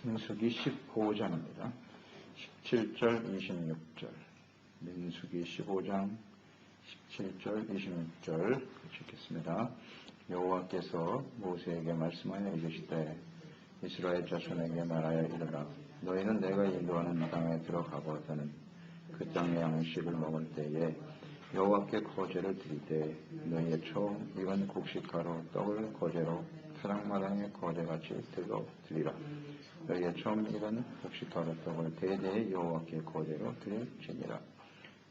민수기 15장입니다. 17절, 26절. 민수기 15장 17절, 26절 읽겠습니다. 여호와께서 모세에게 말씀하여 이르시되 이스라엘 자손에게 말하여 이르라. 너희는 내가 인도하는 땅에 들어가거든 그 땅의 양식을 먹을 때에 여호와께 거제를 드리되 너희의 처음 익은 곡식가루 떡을 거제로 타작마당에 거제같이 드리라. 너희의 처음 익은 곡식가루 떡을 대대에 여호와께 거제로 드릴지니라.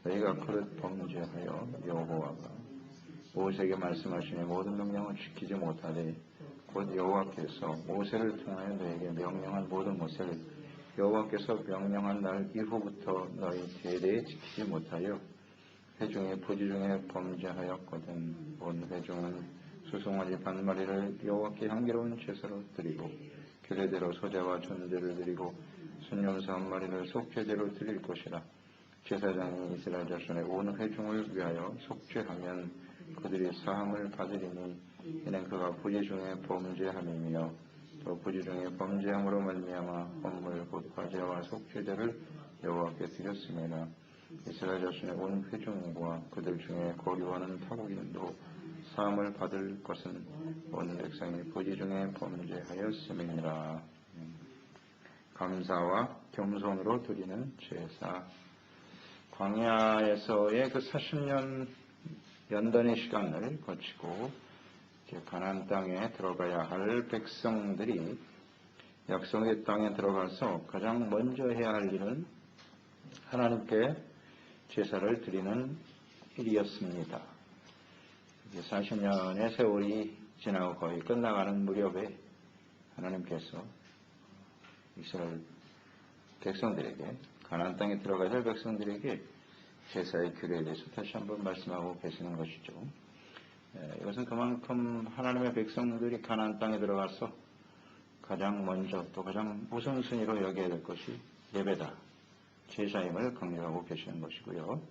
너희가 그릇 범죄하여 여호와가 모세에게 말씀하시니 모든 명령을 지키지 못하되 곧 여호와께서 모세를 통하여 너희에게 명령한 모든 것을 여호와께서 명령한 날 이후부터 너희 대대에 지키지 못하여 회중의 부지 중에 범죄하였거든. 온 회중은 수송아지 반마리를 여호와께 향기로운 제사로 드리고 규례대로 소제와 전제를 드리고 순염소 한 마리를 속죄제로 드릴 것이라. 제사장이 이스라엘 자손의 온 회중을 위하여 속죄하면 그들이 사함을 받으리니 이는 그가 부지 중에 범죄함이며 또 부지 중에 범죄함으로 말미암아 헌물 곧 화제와 속죄제를 여호와께 드렸음이라. 이스라엘 자손의 온 회중과 그들 중에 거류하는 타국인도 사함을 받을 것은 온 백성이 부지 중에 범죄하였음이니라. 감사와 겸손으로 드리는 제사. 광야에서의 그 40년 연단의 시간을 거치고 가나안 땅에 들어가야 할 백성들이 약속의 땅에 들어가서 가장 먼저 해야 할 일은 하나님께 제사를 드리는 일이었습니다. 40년의 세월이 지나고 거의 끝나가는 무렵에 하나님께서 이스라엘 백성들에게 가나안 땅에 들어가야 할 백성들에게 제사의 규례에 대해서 다시 한번 말씀하고 계시는 것이죠. 이것은 그만큼 하나님의 백성들이 가나안 땅에 들어가서 가장 먼저 또 가장 우선순위로 여겨야 될 것이 예배다, 제사임을 강조하고 계시는 것이고요.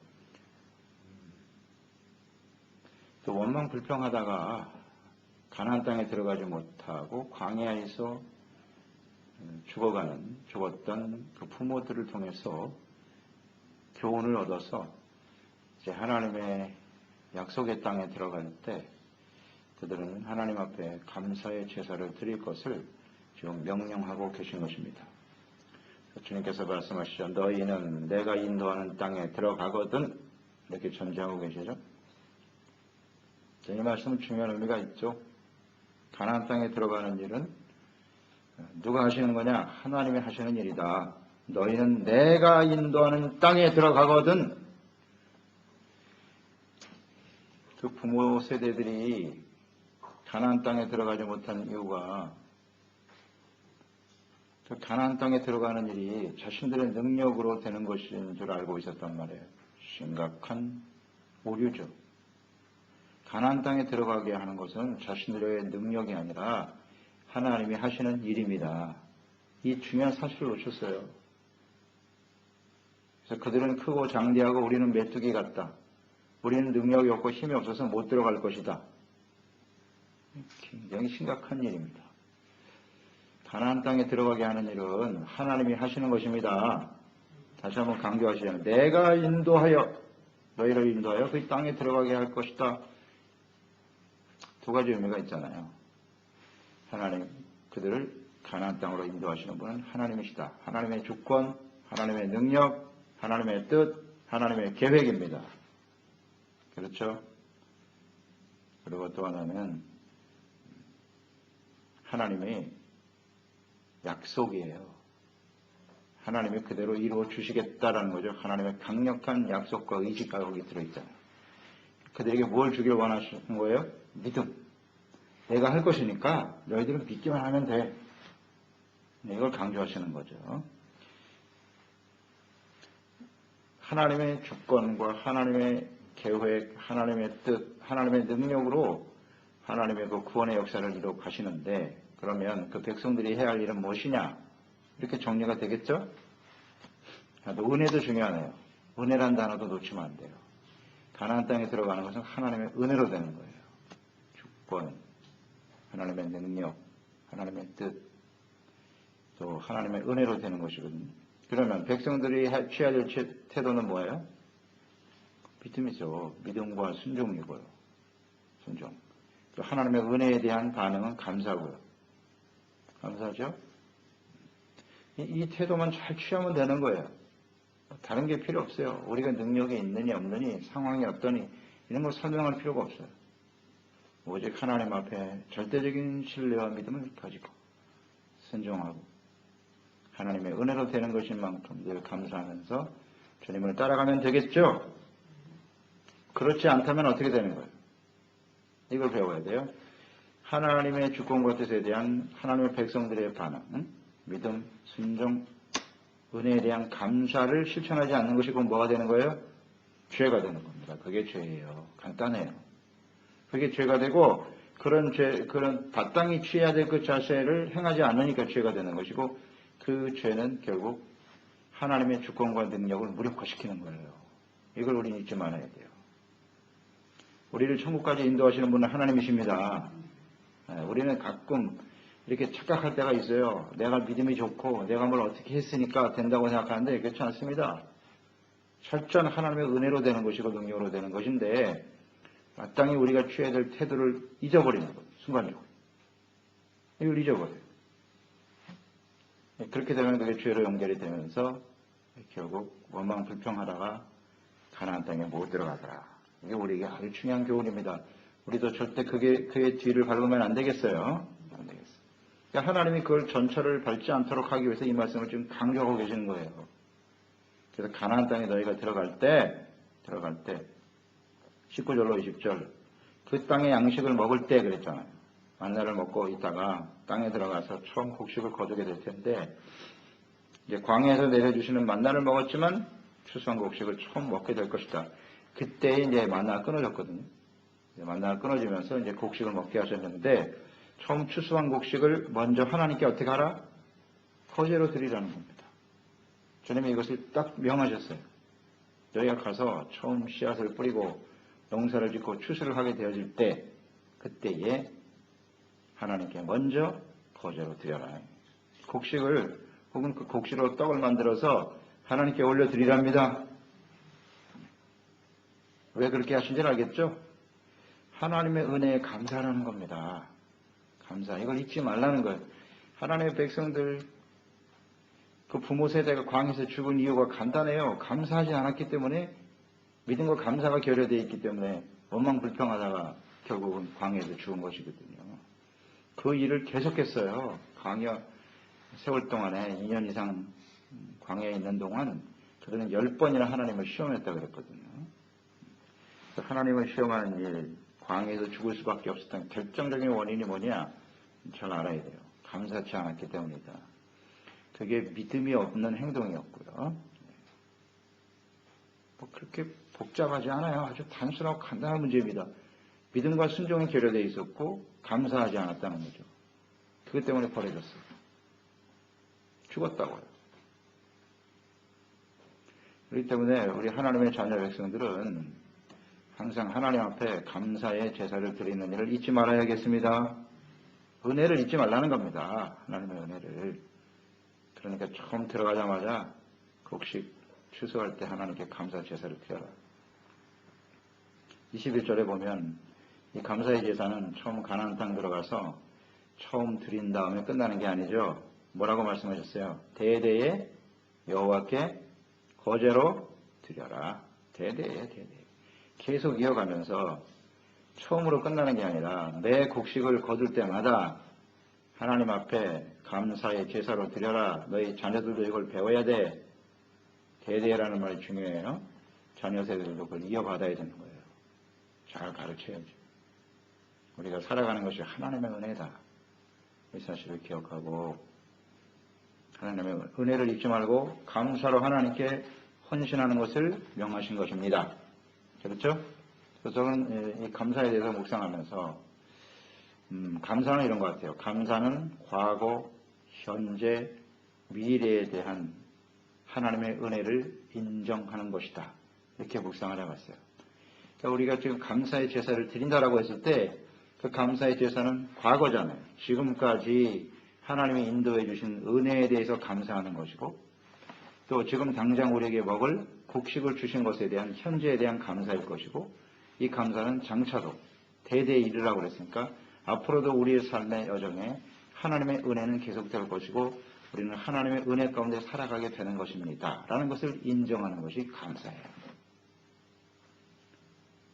또 원망 불평하다가 가나안 땅에 들어가지 못하고 광야에서 죽었던 그 부모들을 통해서 교훈을 얻어서 이제 하나님의 약속의 땅에 들어갈 때 그들은 하나님 앞에 감사의 제사를 드릴 것을 지금 명령하고 계신 것입니다. 주님께서 말씀하시죠. 너희는 내가 인도하는 땅에 들어가거든 이렇게 전제하고 계시죠. 이 말씀은 중요한 의미가 있죠. 가나안 땅에 들어가는 일은 누가 하시는 거냐? 하나님이 하시는 일이다. 너희는 내가 인도하는 땅에 들어가거든. 그 부모 세대들이 가나안 땅에 들어가지 못한 이유가 그 가나안 땅에 들어가는 일이 자신들의 능력으로 되는 것인 줄 알고 있었단 말이에요. 심각한 오류죠. 가나안 땅에 들어가게 하는 것은 자신들의 능력이 아니라 하나님이 하시는 일입니다. 이 중요한 사실을 놓쳤어요. 그래서 그들은 크고 장대하고 우리는 메뚜기 같다. 우리는 능력이 없고 힘이 없어서 못 들어갈 것이다. 굉장히 심각한 일입니다. 가나안 땅에 들어가게 하는 일은 하나님이 하시는 것입니다. 다시 한번 강조하시자면 내가 너희를 인도하여 그 땅에 들어가게 할 것이다. 두 가지 의미가 있잖아요. 하나님, 그들을 가나안 땅으로 인도하시는 분은 하나님이시다. 하나님의 주권, 하나님의 능력, 하나님의 뜻, 하나님의 계획입니다. 그렇죠? 그리고 또 하나는 하나님의 약속이에요. 하나님이 그대로 이루어 주시겠다라는 거죠. 하나님의 강력한 약속과 의지가 거기 들어있잖아요. 그들에게 뭘 주길 원하시는 거예요? 믿음. 내가 할 것이니까 너희들은 믿기만 하면 돼. 이걸 강조하시는 거죠. 하나님의 주권과 하나님의 계획, 하나님의 뜻, 하나님의 능력으로 하나님의 그 구원의 역사를 이루어 가시는데 그러면 그 백성들이 해야 할 일은 무엇이냐? 이렇게 정리가 되겠죠? 또 은혜도 중요하네요. 은혜란 단어도 놓치면 안 돼요. 가나안 땅에 들어가는 것은 하나님의 은혜로 되는 거예요. 주권, 하나님의 능력, 하나님의 뜻, 또 하나님의 은혜로 되는 것이거든요. 그러면 백성들이 취해야 될 태도는 뭐예요? 믿음이죠. 믿음과 순종이고요. 순종. 또 하나님의 은혜에 대한 반응은 감사고요. 감사하죠? 이 태도만 잘 취하면 되는 거예요. 다른 게 필요 없어요. 우리가 능력이 있느니 없느니 상황이 어떠니 이런 걸 설명할 필요가 없어요. 오직 하나님 앞에 절대적인 신뢰와 믿음을 가지고 순종하고 하나님의 은혜로 되는 것인 만큼 늘 감사하면서 주님을 따라가면 되겠죠? 그렇지 않다면 어떻게 되는 거예요? 이걸 배워야 돼요. 하나님의 주권과 뜻에 대한 하나님의 백성들의 반응, 믿음, 순종, 은혜에 대한 감사를 실천하지 않는 것이 그건 뭐가 되는 거예요? 죄가 되는 겁니다. 그게 죄예요. 간단해요. 그게 죄가 되고 그런 마땅히 취해야 될 그 자세를 행하지 않으니까 죄가 되는 것이고 그 죄는 결국 하나님의 주권과 능력을 무력화시키는 거예요. 이걸 우리는 잊지 말아야 돼요. 우리를 천국까지 인도하시는 분은 하나님이십니다. 우리는 가끔 이렇게 착각할 때가 있어요. 내가 믿음이 좋고 내가 뭘 어떻게 했으니까 된다고 생각하는데 그렇지 않습니다. 철저한 하나님의 은혜로 되는 것이고 능력으로 되는 것인데 마땅히 우리가 취해야 될 태도를 잊어버리는 거예요. 순간적으로. 이걸 잊어버려요. 그렇게 되면 그게 죄로 연결이 되면서 결국 원망 불평하다가 가나안 땅에 못 들어가더라. 이게 우리에게 아주 중요한 교훈입니다. 우리도 절대 그의 뒤를 밟으면 안 되겠어요. 안 되겠어요. 그러니까 하나님이 그걸 전철을 밟지 않도록 하기 위해서 이 말씀을 지금 강조하고 계시는 거예요. 그래서 가나안 땅에 너희가 들어갈 때 19절로 20절 그 땅의 양식을 먹을 때 그랬잖아요. 만나를 먹고 있다가 땅에 들어가서 처음 곡식을 거두게 될 텐데 이제 광야에서 내려주시는 만나를 먹었지만 추수한 곡식을 처음 먹게 될 것이다. 그때 이제 만나가 끊어졌거든요. 만나가 끊어지면서 이제 곡식을 먹게 하셨는데 처음 추수한 곡식을 먼저 하나님께 어떻게 하라? 거제로 드리라는 겁니다. 주님이 이것을 딱 명하셨어요. 너희가 가서 처음 씨앗을 뿌리고 농사를 짓고 추수를 하게 되어질 때 그때에 하나님께 먼저 거제로 드려라. 곡식을 혹은 그 곡식으로 떡을 만들어서 하나님께 올려드리랍니다. 왜 그렇게 하신지는 알겠죠? 하나님의 은혜에 감사하는 겁니다. 감사. 이걸 잊지 말라는 거예요. 하나님의 백성들 그 부모 세대가 광야에서 죽은 이유가 간단해요. 감사하지 않았기 때문에 믿음과 감사가 결여되어 있기 때문에 원망 불평하다가 결국은 광야에서 죽은 것이거든요. 그 일을 계속했어요. 광야 세월 동안에 2년 이상 광야에 있는 동안 그들은 10번이나 하나님을 시험했다고 그랬거든요. 하나님을 시험하는 일, 광야에서 죽을 수밖에 없었던 결정적인 원인이 뭐냐? 잘 알아야 돼요. 감사치 않았기 때문이다. 그게 믿음이 없는 행동이었고요. 뭐 그렇게 복잡하지 않아요. 아주 단순하고 간단한 문제입니다. 믿음과 순종이 결여되어 있었고 감사하지 않았다는 거죠. 그것 때문에 버려졌어요. 죽었다고요. 그렇기 때문에 우리 하나님의 자녀 백성들은 항상 하나님 앞에 감사의 제사를 드리는 일을 잊지 말아야겠습니다. 은혜를 잊지 말라는 겁니다. 하나님의 은혜를. 그러니까 처음 들어가자마자 곡식 추수할 때 하나님께 감사 제사를 드려라. 21절에 보면 이 감사의 제사는 처음 가나안 땅 들어가서 처음 드린 다음에 끝나는 게 아니죠. 뭐라고 말씀하셨어요? 대대에 여호와께 거제로 드려라. 대대에. 계속 이어가면서 처음으로 끝나는 게 아니라 매 곡식을 거둘 때마다 하나님 앞에 감사의 제사로 드려라. 너희 자녀들도 이걸 배워야 돼. 대대라는 말이 중요해요. 자녀 세대들도 그걸 이어받아야 되는 거예요. 잘 가르쳐야죠. 우리가 살아가는 것이 하나님의 은혜다. 이 사실을 기억하고 하나님의 은혜를 잊지 말고 감사로 하나님께 헌신하는 것을 명하신 것입니다. 그렇죠? 그래서 저는 이 감사에 대해서 묵상하면서 감사는 이런 것 같아요. 감사는 과거, 현재, 미래에 대한 하나님의 은혜를 인정하는 것이다. 이렇게 묵상을 해봤어요. 그러니까 우리가 지금 감사의 제사를 드린다라고 했을 때 그 감사의 제사는 과거잖아요. 지금까지 하나님이 인도해 주신 은혜에 대해서 감사하는 것이고 또 지금 당장 우리에게 먹을 곡식을 주신 것에 대한 현재에 대한 감사일 것이고 이 감사는 장차도 대대에 이르라고 그랬으니까 앞으로도 우리의 삶의 여정에 하나님의 은혜는 계속될 것이고 우리는 하나님의 은혜 가운데 살아가게 되는 것입니다. 라는 것을 인정하는 것이 감사예요.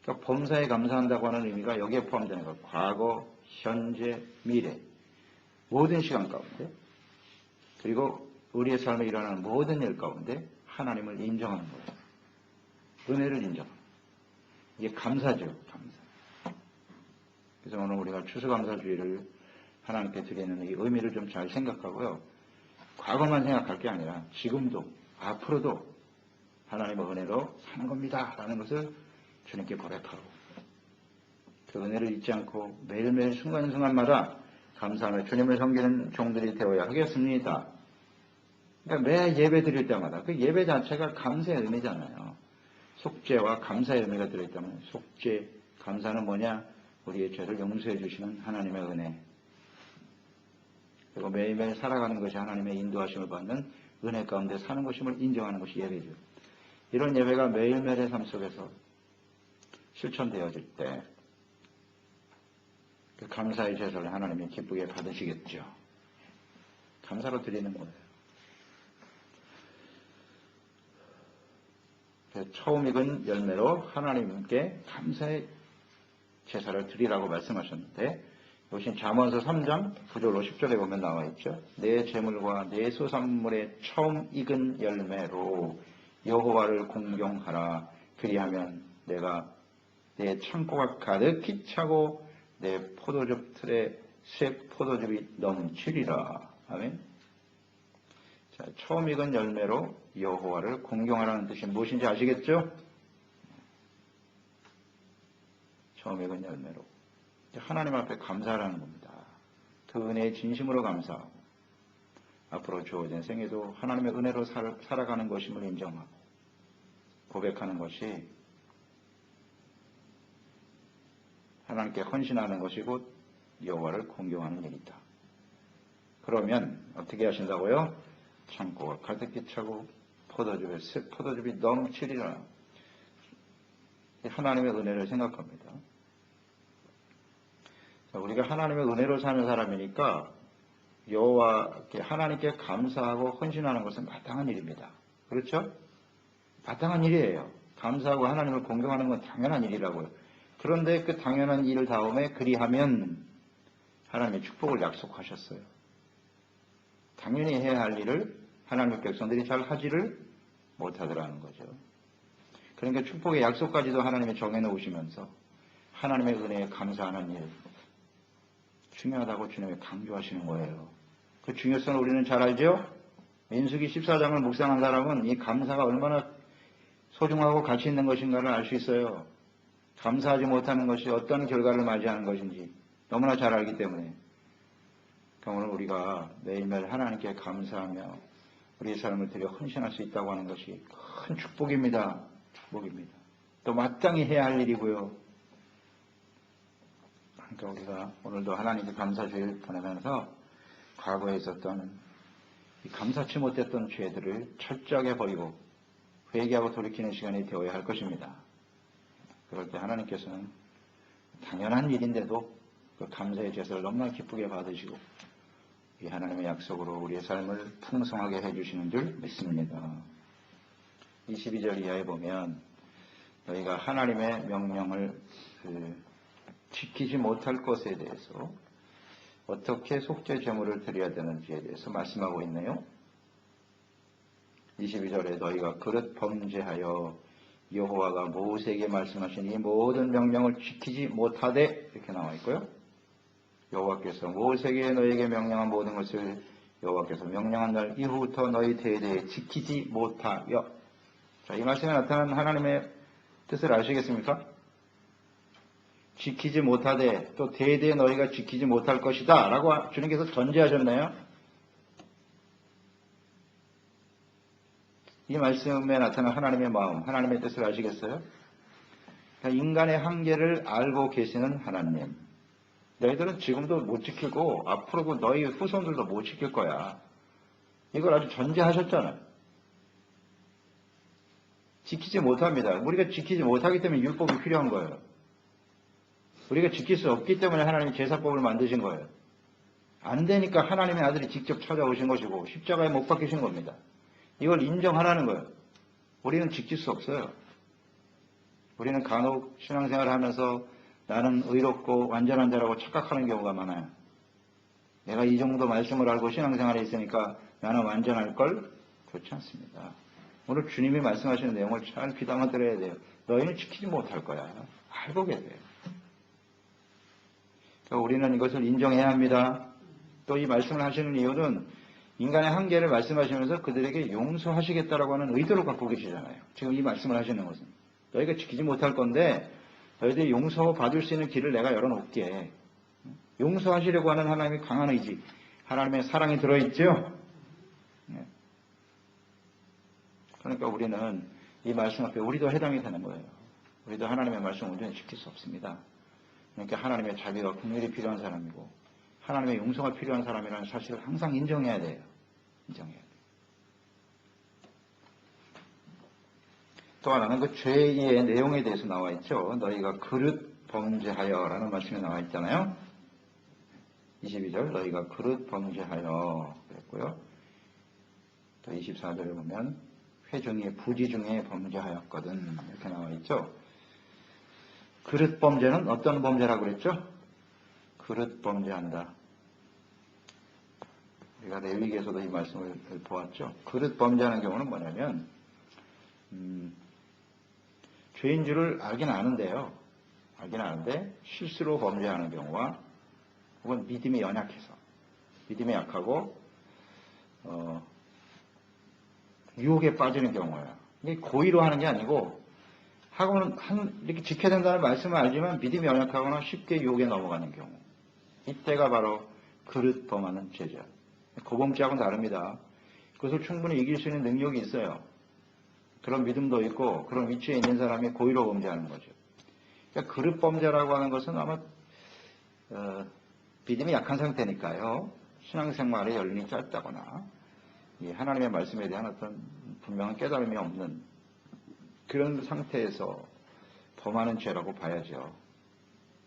그러니까 범사에 감사한다고 하는 의미가 여기에 포함되는 것. 과거, 현재, 미래 모든 시간 가운데 그리고 우리의 삶에 일어나는 모든 일 가운데 하나님을 인정하는 거예요. 은혜를 인정하는 거예요. 이게 감사죠. 감사. 그래서 오늘 우리가 추수감사주의를 하나님께 드리는 이 의미를 좀 잘 생각하고요. 과거만 생각할 게 아니라 지금도 앞으로도 하나님의 은혜로 사는 겁니다. 라는 것을 주님께 고백하고 그 은혜를 잊지 않고 매일매일 순간순간마다 감사하며 주님을 섬기는 종들이 되어야 하겠습니다. 그러니까 매 예배 드릴 때마다 그 예배 자체가 감사의 의미잖아요. 속죄와 감사의 의미가 들어있다면 속죄, 감사는 뭐냐? 우리의 죄를 용서해 주시는 하나님의 은혜. 그리고 매일매일 살아가는 것이 하나님의 인도하심을 받는 은혜 가운데 사는 것임을 인정하는 것이 예배죠. 이런 예배가 매일매일의 삶 속에서 실천되어질 때 그 감사의 제사를 하나님이 기쁘게 받으시겠죠. 감사로 드리는 거예요. 처음 익은 열매로 하나님께 감사의 제사를 드리라고 말씀하셨는데 이것이 잠언서 3장 9절로 10절에 보면 나와 있죠. 내 재물과 내 소산물의 처음 익은 열매로 여호와를 공경하라. 그리하면 내가 내 창고가 가득히 차고 내 포도즙 틀에 새 포도즙이 넘치리라. 아멘. 자, 처음 익은 열매로 여호와를 공경하라는 뜻이 무엇인지 아시겠죠? 처음 익은 열매로 하나님 앞에 감사하라는 겁니다. 그 은혜에 진심으로 감사하고 앞으로 주어진 생애도 하나님의 은혜로 살아가는 것임을 인정하고 고백하는 것이 하나님께 헌신하는 것이고 여호와를 공경하는 일이다. 그러면 어떻게 하신다고요? 창고가 가득히 차고 포도즙이 넘치리라. 하나님의 은혜를 생각합니다. 우리가 하나님의 은혜로 사는 사람이니까 여호와께 하나님께 감사하고 헌신하는 것은 마땅한 일입니다. 그렇죠? 마땅한 일이에요. 감사하고 하나님을 공경하는 건 당연한 일이라고요. 그런데 그 당연한 일 다음에 그리하면 하나님의 축복을 약속하셨어요. 당연히 해야 할 일을 하나님의 백성들이 잘 하지를 못하더라는 거죠. 그러니까 축복의 약속까지도 하나님이 정해놓으시면서 하나님의 은혜에 감사하는 일 중요하다고 주님이 강조하시는 거예요. 그 중요성을 우리는 잘 알죠? 민수기 14장을 묵상한 사람은 이 감사가 얼마나 소중하고 가치 있는 것인가를 알 수 있어요. 감사하지 못하는 것이 어떤 결과를 맞이하는 것인지 너무나 잘 알기 때문에 오늘 우리가 매일매일 하나님께 감사하며 우리의 삶을 드려 헌신할 수 있다고 하는 것이 큰 축복입니다. 축복입니다. 또 마땅히 해야 할 일이고요. 그러니까 우리가 오늘도 하나님께 감사주의를 보내면서 과거에 있었던 이 감사치 못했던 죄들을 철저하게 버리고 회개하고 돌이키는 시간이 되어야 할 것입니다. 그럴 때 하나님께서는 당연한 일인데도 그 감사의 제사를 너무나 기쁘게 받으시고 이 하나님의 약속으로 우리의 삶을 풍성하게 해주시는 줄 믿습니다. 22절 이하에 보면 너희가 하나님의 명령을 지키지 못할 것에 대해서 어떻게 속죄 제물을 드려야 되는지에 대해서 말씀하고 있네요. 22절에 너희가 그릇 범죄하여 여호와가 모세에게 말씀하신 이 모든 명령을 지키지 못하되 이렇게 나와 있고요. 여호와께서 모세에게 너희에게 명령한 모든 것을 여호와께서 명령한 날 이후부터 너희 대대에 지키지 못하여. 자, 이 말씀에 나타난 하나님의 뜻을 아시겠습니까? 지키지 못하되 또 대대에 너희가 지키지 못할 것이다 라고 주님께서 전제하셨나요? 이 말씀에 나타난 하나님의 마음, 하나님의 뜻을 아시겠어요? 그러니까 인간의 한계를 알고 계시는 하나님, 너희들은 지금도 못 지키고 앞으로도 너희 후손들도 못 지킬 거야. 이걸 아주 전제하셨잖아요. 지키지 못합니다. 우리가 지키지 못하기 때문에 율법이 필요한 거예요. 우리가 지킬 수 없기 때문에 하나님이 제사법을 만드신 거예요. 안 되니까 하나님의 아들이 직접 찾아오신 것이고 십자가에 못 박히신 겁니다. 이걸 인정하라는 거예요. 우리는 지킬 수 없어요. 우리는 간혹 신앙생활을 하면서 나는 의롭고 완전한 자라고 착각하는 경우가 많아요. 내가 이 정도 말씀을 알고 신앙생활에 있으니까 나는 완전할 걸? 그렇지 않습니다. 오늘 주님이 말씀하시는 내용을 잘 귀담아 들어야 돼요. 너희는 지키지 못할 거야. 알고 계세요. 그러니까 우리는 이것을 인정해야 합니다. 또 이 말씀을 하시는 이유는 인간의 한계를 말씀하시면서 그들에게 용서하시겠다라고 하는 의도를 갖고 계시잖아요. 지금 이 말씀을 하시는 것은. 너희가 지키지 못할 건데 너희들이 용서받을 수 있는 길을 내가 열어놓을게. 용서하시려고 하는 하나님의 강한 의지, 하나님의 사랑이 들어있죠. 그러니까 우리는 이 말씀 앞에 우리도 해당이 되는 거예요. 우리도 하나님의 말씀을 온전히 지킬 수 없습니다. 그러니까 하나님의 자비와 긍휼이 필요한 사람이고 하나님의 용서가 필요한 사람이라는 사실을 항상 인정해야 돼요. 인정해야 돼요. 또 하나는 그 죄의 내용에 대해서 나와 있죠. 너희가 그릇 범죄하여라는 말씀이 나와 있잖아요. 22절 너희가 그릇 범죄하여 그랬고요. 또 24절에 보면 회 중에 부지 중에 범죄하였거든 이렇게 나와 있죠. 그릇 범죄는 어떤 범죄라고 그랬죠? 그릇 범죄한다. 우리가 레위기에서도 이 말씀을 보았죠. 그릇 범죄하는 경우는 뭐냐면 죄인 줄을 알긴 아는데요. 알긴 아는데 실수로 범죄하는 경우와 혹은 믿음이 연약해서 믿음이 약하고 유혹에 빠지는 경우예요. 이게 고의로 하는 게 아니고 하고는 이렇게 지켜야 된다는 말씀을 알지만 믿음이 연약하거나 쉽게 유혹에 넘어가는 경우. 이때가 바로 그릇 범하는 죄죠. 고범죄하고는 다릅니다. 그것을 충분히 이길 수 있는 능력이 있어요. 그런 믿음도 있고 그런 위치에 있는 사람이 고의로 범죄하는 거죠. 그러니까 그릇 범죄라고 하는 것은 아마 믿음이 약한 상태니까요. 신앙생활의 연륜이 짧다거나 하나님의 말씀에 대한 어떤 분명한 깨달음이 없는 그런 상태에서 범하는 죄라고 봐야죠.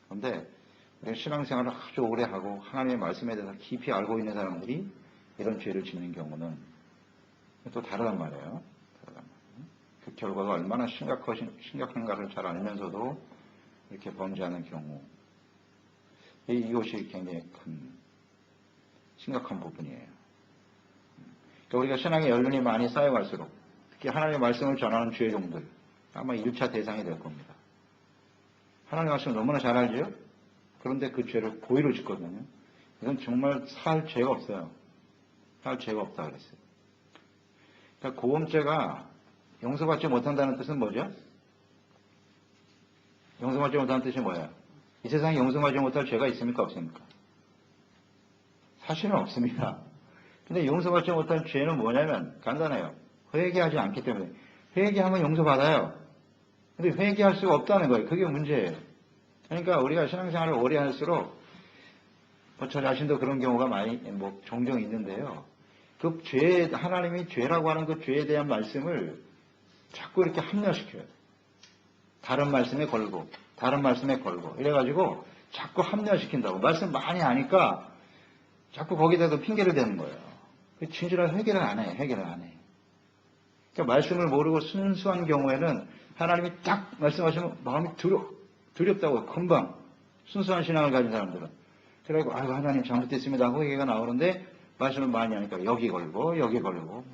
그런데 우리가 신앙생활을 아주 오래 하고 하나님의 말씀에 대해서 깊이 알고 있는 사람들이 이런 죄를 짓는 경우는 또 다르단 말이에요. 그 결과가 얼마나 심각한가를 잘 알면서도 이렇게 범죄하는 경우. 이것이 굉장히 큰 심각한 부분이에요. 그러니까 우리가 신앙의 연륜이 많이 쌓여갈수록 특히 하나님의 말씀을 전하는 죄종들 아마 1차 대상이 될 겁니다. 하나님의 말씀을 너무나 잘 알죠? 그런데 그 죄를 고의로 짓거든요. 이건 정말 살 죄가 없어요. 살 죄가 없다 그랬어요. 그러니까 고범죄가 용서받지 못한다는 뜻은 뭐죠? 용서받지 못하는 뜻이 뭐예요? 이 세상에 용서받지 못할 죄가 있습니까? 없습니까? 사실은 없습니다. 근데 용서받지 못할 죄는 뭐냐면 간단해요. 회개하지 않기 때문에. 회개하면 용서받아요. 근데 회개할 수가 없다는 거예요. 그게 문제예요. 그러니까 우리가 신앙생활을 오래 할수록 저 자신도 그런 경우가 많이 종종 있는데요. 그 죄, 하나님이 죄라고 하는 그 죄에 대한 말씀을 자꾸 이렇게 합리화시켜요. 다른 말씀에 걸고 다른 말씀에 걸고 이래가지고 자꾸 합리화시킨다고. 말씀 많이 아니까 자꾸 거기다가 핑계를 대는 거예요. 진실한 해결을 안 해. 해결을 안 해. 그러니까 말씀을 모르고 순수한 경우에는 하나님이 딱 말씀하시면 마음이 두렵다고 금방 순수한 신앙을 가진 사람들은. 그래가지고 아이고 하나님 잘못됐습니다 하고 얘기가 나오는데 말씀을 많이 하니까 여기 걸고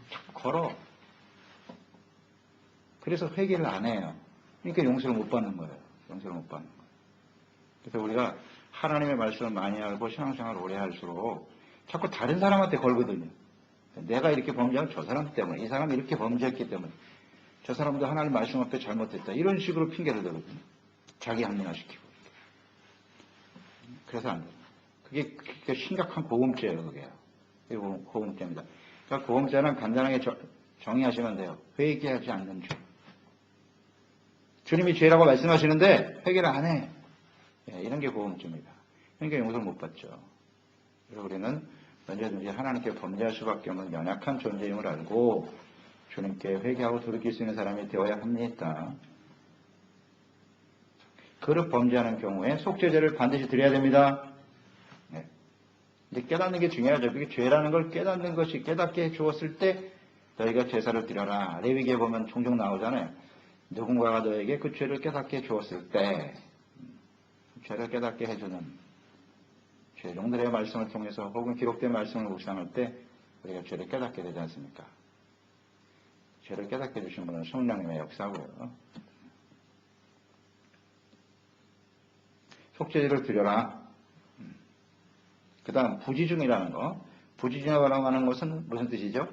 자꾸 걸어. 그래서 회개를 안 해요. 그러니까 용서를 못 받는 거예요. 용서를 못 받는 거예요. 그래서 우리가 하나님의 말씀을 많이 알고 신앙생활을 오래 할수록 자꾸 다른 사람한테 걸거든요. 내가 이렇게 범죄하면 저 사람 때문에, 이 사람이 이렇게 범죄했기 때문에, 저 사람도 하나님 말씀 앞에 잘못했다. 이런 식으로 핑계를 대거든요. 자기 합리화시키고. 그래서 안 돼요. 그게 심각한 고범죄예요, 그게. 그게 고범죄입니다. 그러니까 고범죄는 간단하게 정의하시면 돼요. 회개하지 않는 죄. 주님이 죄라고 말씀하시는데 회개를 안 해. 이런 게 고범죄입니다. 그러니까 용서를 못 받죠. 그래서 우리는 언제든지 하나님께 범죄할 수밖에 없는 연약한 존재임을 알고 주님께 회개하고 돌이킬 수 있는 사람이 되어야 합니다. 그릇 범죄하는 경우에 속죄제를 반드시 드려야 됩니다. 네. 이제 깨닫는 게 중요하죠. 그게 죄라는 걸 깨닫는 것이 깨닫게 해주었을 때 너희가 제사를 드려라. 레위기에 보면 종종 나오잖아요. 누군가가 너에게 그 죄를 깨닫게 해주었을 때 죄를 깨닫게 해주는 죄종들의 말씀을 통해서 혹은 기록된 말씀을 묵상할 때 우리가 죄를 깨닫게 되지 않습니까? 죄를 깨닫게 해주신 분은 성령님의 역사고요. 속죄제를 드려라. 그 다음 부지중이라는 거. 부지중이라고 하는 것은 무슨 뜻이죠?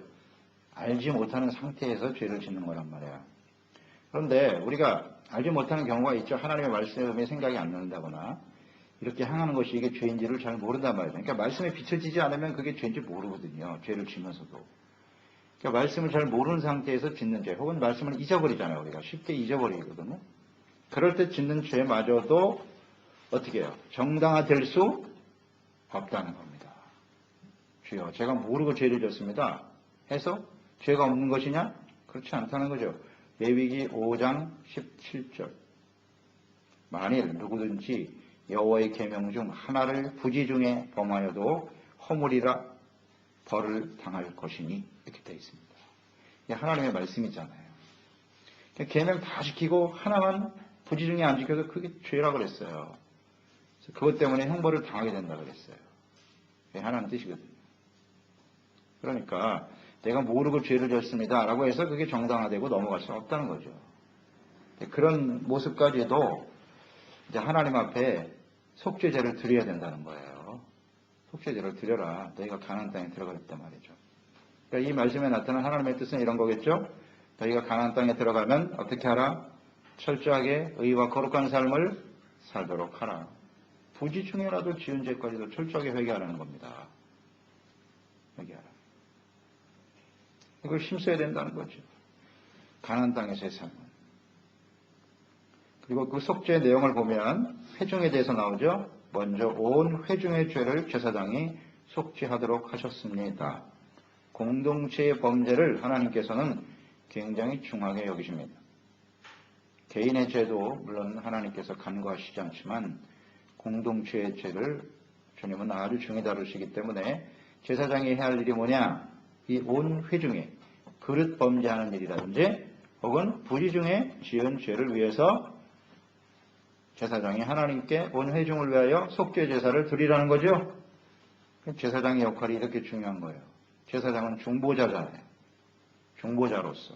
알지 못하는 상태에서 죄를 짓는 거란 말이에요. 그런데 우리가 알지 못하는 경우가 있죠. 하나님의 말씀의 의미에 생각이 안 난다거나 이렇게 행하는 것이 이게 죄인지를 잘 모른단 말이죠. 그러니까 말씀에 비춰지지 않으면 그게 죄인지 모르거든요. 죄를 지면서도. 그러니까 말씀을 잘 모르는 상태에서 짓는 죄 혹은 말씀을 잊어버리잖아요. 우리가 쉽게 잊어버리거든요. 그럴 때 짓는 죄마저도 어떻게 해요? 정당화될 수 없다는 겁니다. 주여 제가 모르고 죄를 졌습니다 해서 죄가 없는 것이냐? 그렇지 않다는 거죠. 레위기 5장 17절 만일 누구든지 여호와의 계명 중 하나를 부지중에 범하여도 허물이라 벌을 당할 것이니 이렇게 되어 있습니다. 이게 하나님의 말씀이잖아요. 계명 다 지키고 하나만 부지중에 안 지켜도 그게 죄라고 그랬어요. 그것 때문에 형벌을 당하게 된다고 그랬어요. 그게 하나님 뜻이거든요. 그러니까 내가 모르고 죄를 졌습니다 라고 해서 그게 정당화되고 넘어갈 수 없다는 거죠. 그런 모습까지도 이제 하나님 앞에 속죄제를 드려야 된다는 거예요. 속죄제를 드려라. 너희가 가나안 땅에 들어가겠단 말이죠. 그러니까 이 말씀에 나타난 하나님의 뜻은 이런 거겠죠. 너희가 가나안 땅에 들어가면 어떻게 하라? 철저하게 의와 거룩한 삶을 살도록 하라. 부지중에라도 지은 죄까지도 철저하게 회개하라는 겁니다. 회개하라. 이걸 힘써야 된다는 거죠. 가나안 땅에서의 삶은. 그리고 그 속죄의 내용을 보면 회중에 대해서 나오죠. 먼저 온 회중의 죄를 제사장이 속죄하도록 하셨습니다. 공동체의 범죄를 하나님께서는 굉장히 중하게 여기십니다. 개인의 죄도 물론 하나님께서 간과하시지 않지만 공동체의 죄를 주님은 아주 중히 다루시기 때문에 제사장이 해야 할 일이 뭐냐? 이 온 회중에 그릇 범죄하는 일이라든지 혹은 부지중에 지은 죄를 위해서 제사장이 하나님께 온 회중을 위하여 속죄 제사를 드리라는 거죠. 제사장의 역할이 이렇게 중요한 거예요. 제사장은 중보자잖아요. 중보자로서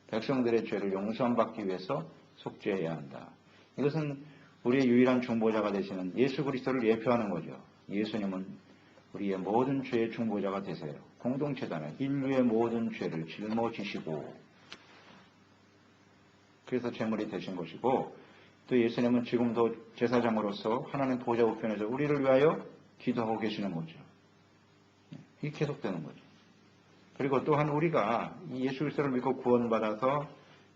백성들의 죄를 용서받기 위해서 속죄해야 한다. 이것은 우리의 유일한 중보자가 되시는 예수 그리스도를 예표하는 거죠. 예수님은 우리의 모든 죄의 중보자가 되세요. 공동체잖아요. 인류의 모든 죄를 짊어지시고 그래서 제물이 되신 것이고 또 예수님은 지금도 제사장으로서 하나님 보좌 우편에서 우리를 위하여 기도하고 계시는 거죠. 이게 계속되는 거죠. 그리고 또한 우리가 이 예수 그리스도를 믿고 구원받아서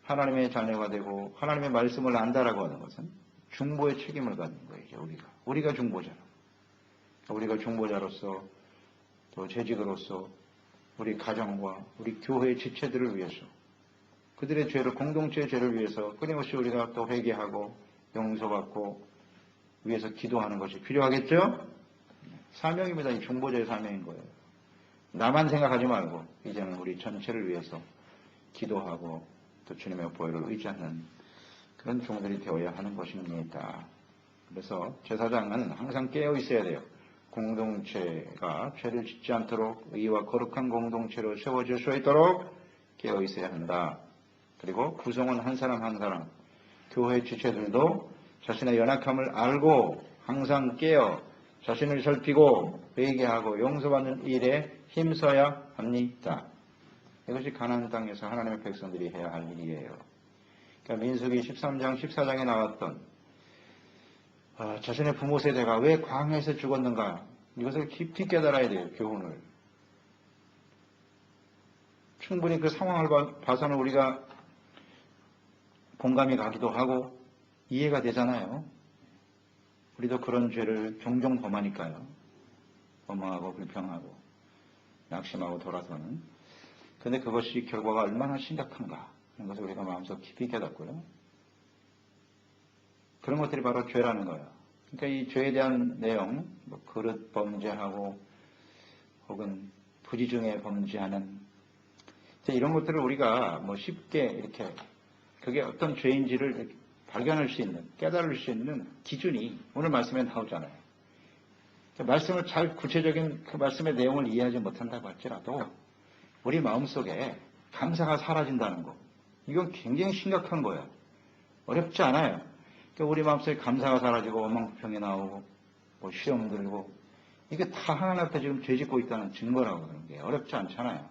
하나님의 자녀가 되고 하나님의 말씀을 안다라고 하는 것은 중보의 책임을 갖는 거예요. 우리가 중보자로. 우리가 중보자로서 또 재직으로서 우리 가정과 우리 교회의 지체들을 위해서 그들의 죄를 공동체의 죄를 위해서 끊임없이 우리가 또 회개하고 용서받고 위해서 기도하는 것이 필요하겠죠? 사명입니다. 이 중보자의 사명인 거예요. 나만 생각하지 말고 이제는 우리 전체를 위해서 기도하고 또 주님의 보혈을 의지하는 그런 종들이 되어야 하는 것입니다. 그래서 제사장은 항상 깨어 있어야 돼요. 공동체가 죄를 짓지 않도록 의와 거룩한 공동체로 세워질 수 있도록 깨어 있어야 한다. 그리고 구성원 한 사람 한 사람, 교회 지체들도 자신의 연약함을 알고 항상 깨어 자신을 살피고 회개하고 용서받는 일에 힘써야 합니다. 이것이 가나안 땅에서 하나님의 백성들이 해야 할 일이에요. 그러니까 민수기 13장, 14장에 나왔던 자신의 부모 세대가 왜 광야에서 죽었는가 이것을 깊이 깨달아야 돼요. 교훈을. 충분히 그 상황을 봐서는 우리가 공감이 가기도 하고 이해가 되잖아요. 우리도 그런 죄를 종종 범하니까요. 범하고 불평하고 낙심하고 돌아서는. 그런데 그것이 결과가 얼마나 심각한가 하는 것을 우리가 마음속 깊이 깨닫고요. 그런 것들이 바로 죄라는 거예요. 그러니까 이 죄에 대한 내용, 뭐 그릇 범죄하고 혹은 부지중에 범죄하는 이런 것들을 우리가 뭐 쉽게 이렇게 그게 어떤 죄인지를 발견할 수 있는, 깨달을 수 있는 기준이 오늘 말씀에 나오잖아요. 말씀을 잘 구체적인 그 말씀의 내용을 이해하지 못한다고 할지라도 우리 마음속에 감사가 사라진다는 거, 이건 굉장히 심각한 거예요. 어렵지 않아요. 그러니까 우리 마음속에 감사가 사라지고 원망불평이 나오고 뭐 시험 들고 이게 다 하나님 앞에 지금 죄짓고 있다는 증거라고 그러는 게 어렵지 않잖아요.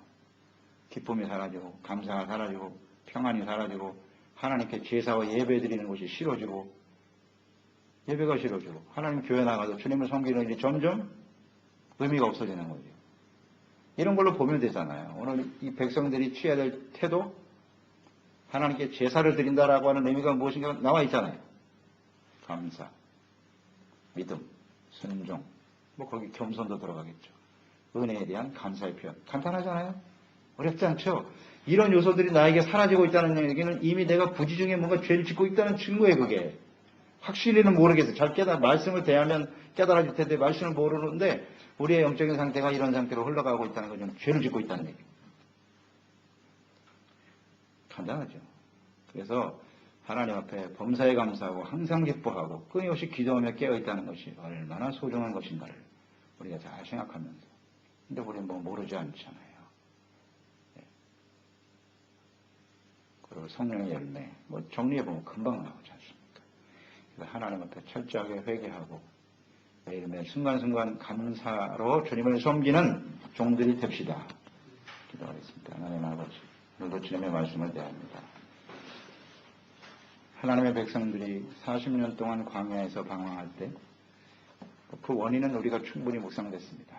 기쁨이 사라지고 감사가 사라지고 평안이 사라지고 하나님께 제사와 예배 드리는 것이 싫어지고 예배가 싫어지고 하나님 교회 나가서 주님을 섬기는 일이 점점 의미가 없어지는 거죠. 이런 걸로 보면 되잖아요. 오늘 이 백성들이 취해야 될 태도, 하나님께 제사를 드린다라고 하는 의미가 무엇인가 나와 있잖아요. 감사, 믿음, 순종, 뭐 거기 겸손도 들어가겠죠. 은혜에 대한 감사의 표현. 간단하잖아요. 어렵지 않죠. 이런 요소들이 나에게 사라지고 있다는 얘기는 이미 내가 부지중에 뭔가 죄를 짓고 있다는 증거예요. 그게. 확실히는 모르겠어요. 잘 말씀을 대하면 깨달아질 텐데 말씀을 모르는데 우리의 영적인 상태가 이런 상태로 흘러가고 있다는 거죠. 죄를 짓고 있다는 얘기예요. 간단하죠. 그래서 하나님 앞에 범사에 감사하고 항상 기뻐하고 끊임없이 기도하며 깨어있다는 것이 얼마나 소중한 것인가를 우리가 잘 생각하면서. 근데 우리는 뭐 모르지 않잖아요. 그리고 성령의 열매, 뭐 정리해보면 금방 나오지 않습니까? 그래서 하나님 앞에 철저하게 회개하고 매일매일 순간순간 감사로 주님을 섬기는 종들이 됩시다. 기도하겠습니다. 하나님 아버지, 오늘도 주님의 말씀을 대합니다. 하나님의 백성들이 40년 동안 광야에서 방황할 때 그 원인은 우리가 충분히 묵상됐습니다.